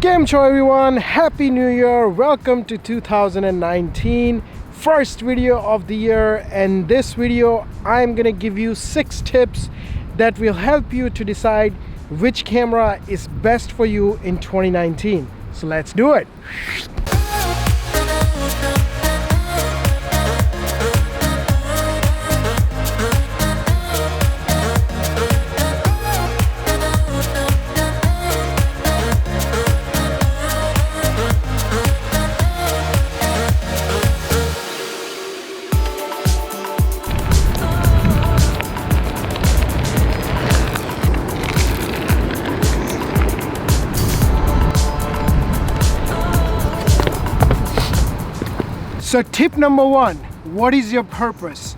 Game show everyone, happy new year, welcome to 2019, first video of the year. And this video I'm gonna give you 6 tips that will help you to decide which camera is best for you in 2019. So let's do it. So tip number 1, what is your purpose?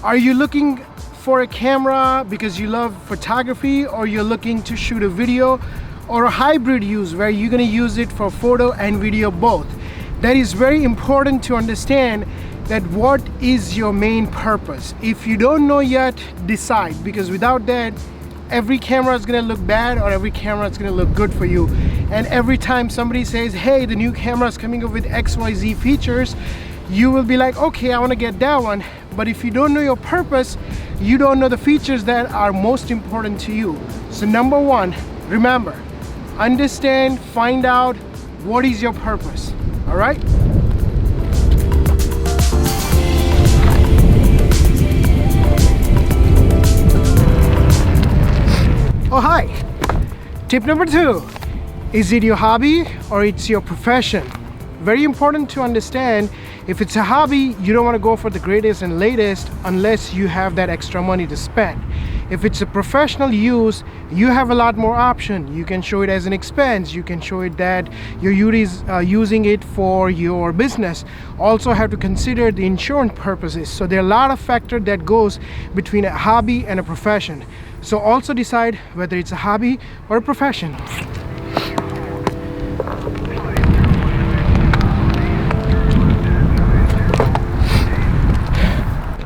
Are you looking for a camera because you love photography, or you're looking to shoot a video, or a hybrid use where you're going to use it for photo and video both? That is very important to understand, that what is your main purpose. If you don't know yet, decide, because without that every camera is going to look bad or every camera is going to look good for you. And every time somebody says, hey, the new camera is coming up with XYZ features, you will be like, okay, I want to get that one. But if you don't know your purpose, you don't know the features that are most important to you. So number 1, remember, understand, find out what is your purpose. All right? Oh, hi. Tip number 2, is it your hobby or it's your profession? Very important to understand, if it's a hobby, you don't want to go for the greatest and latest unless you have that extra money to spend. If it's a professional use, you have a lot more option. You can show it as an expense. You can show it that you're using it for your business. Also have to consider the insurance purposes. So there are a lot of factors that goes between a hobby and a profession. So also decide whether it's a hobby or a profession.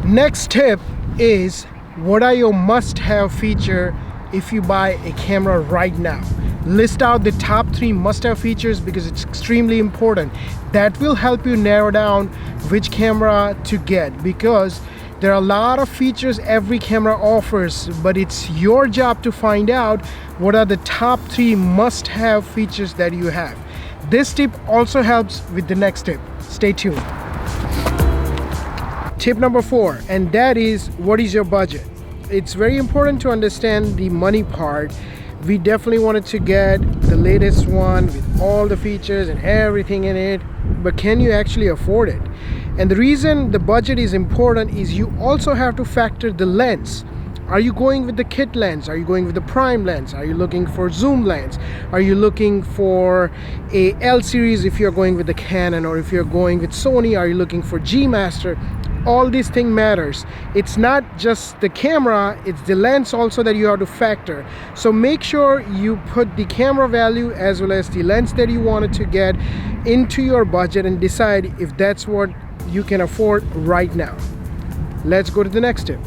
Next tip is, what are your must-have features if you buy a camera right now? List out the top 3 must-have features, because it's extremely important. That will help you narrow down which camera to get, because there are a lot of features every camera offers, but it's your job to find out what are the top 3 must-have features that you have. This tip also helps with the next tip. Stay tuned. Tip number 4, and that is, what is your budget? It's very important to understand the money part. We definitely wanted to get the latest one with all the features and everything in it, but can you actually afford it? And the reason the budget is important is you also have to factor the lens. Are you going with the kit lens? Are you going with the prime lens? Are you looking for zoom lens? Are you looking for a L series if you're going with the Canon, or if you're going with Sony, are you looking for G Master? All these things matters. It's not just the camera, it's the lens also that you have to factor. So make sure you put the camera value as well as the lens that you wanted to get into your budget, and decide if that's what you can afford right now. Let's go to the next tip.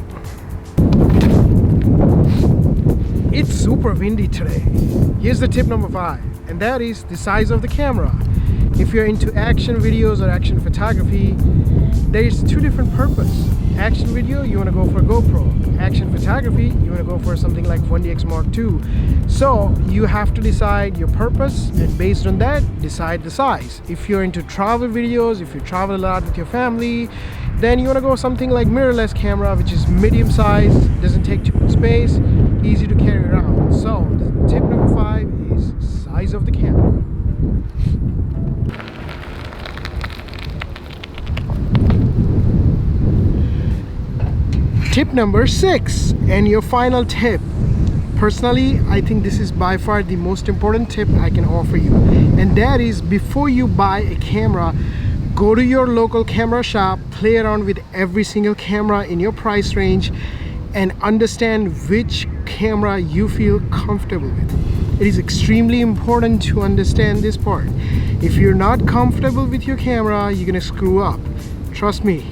It's super windy today. Here's the tip number 5, and that is the size of the camera. If you're into action videos or action photography, there's 2 different purposes. Action video, you want to go for a GoPro. Action photography, you want to go for something like 1DX Mark II. So you have to decide your purpose, and based on that, decide the size. If you're into travel videos, if you travel a lot with your family, then you want to go something like mirrorless camera, which is medium size, doesn't take too much space, easy to carry around. So tip number 5 is size of the camera. Tip number 6, and your final tip. Personally, I think this is by far the most important tip I can offer you, and that is, before you buy a camera, go to your local camera shop, play around with every single camera in your price range, and understand which camera you feel comfortable with. It is extremely important to understand this part. If you're not comfortable with your camera, you're gonna screw up. Trust me,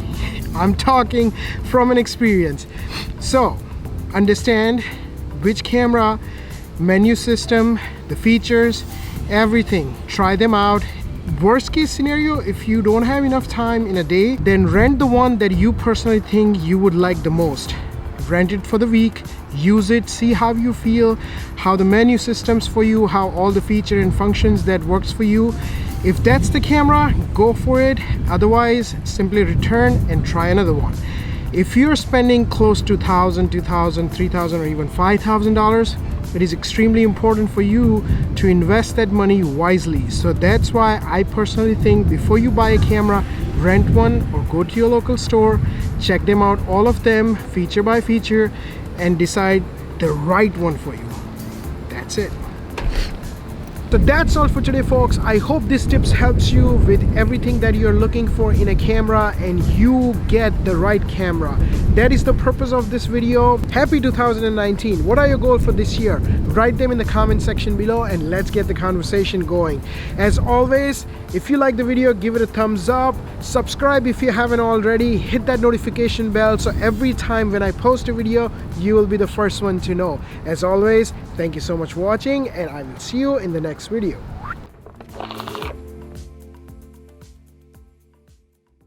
I'm talking from an experience. So understand which camera, menu system, the features, everything. Try them out. Worst case scenario, if you don't have enough time in a day, then rent the one that you personally think you would like the most. Rent it for the week, use it, see how you feel, how the menu system's for you, how all the feature and functions that works for you. If that's the camera, go for it. Otherwise, simply return and try another one. If you're spending close to $1,000, $2,000, $3,000 or even $5,000, it is extremely important for you to invest that money wisely. So that's why I personally think before you buy a camera, rent one or go to your local store, check them out, all of them, feature by feature, and decide the right one for you. That's it. So that's all for today, folks. I hope this tips helps you with everything that you're looking for in a camera and you get the right camera. That is the purpose of this video. Happy 2019. What are your goals for this year? Write them in the comment section below and let's get the conversation going. As always, if you like the video, give it a thumbs up. Subscribe if you haven't already. Hit that notification bell so every time when I post a video, you will be the first one to know. As always, thank you so much for watching and I will see you in the next video.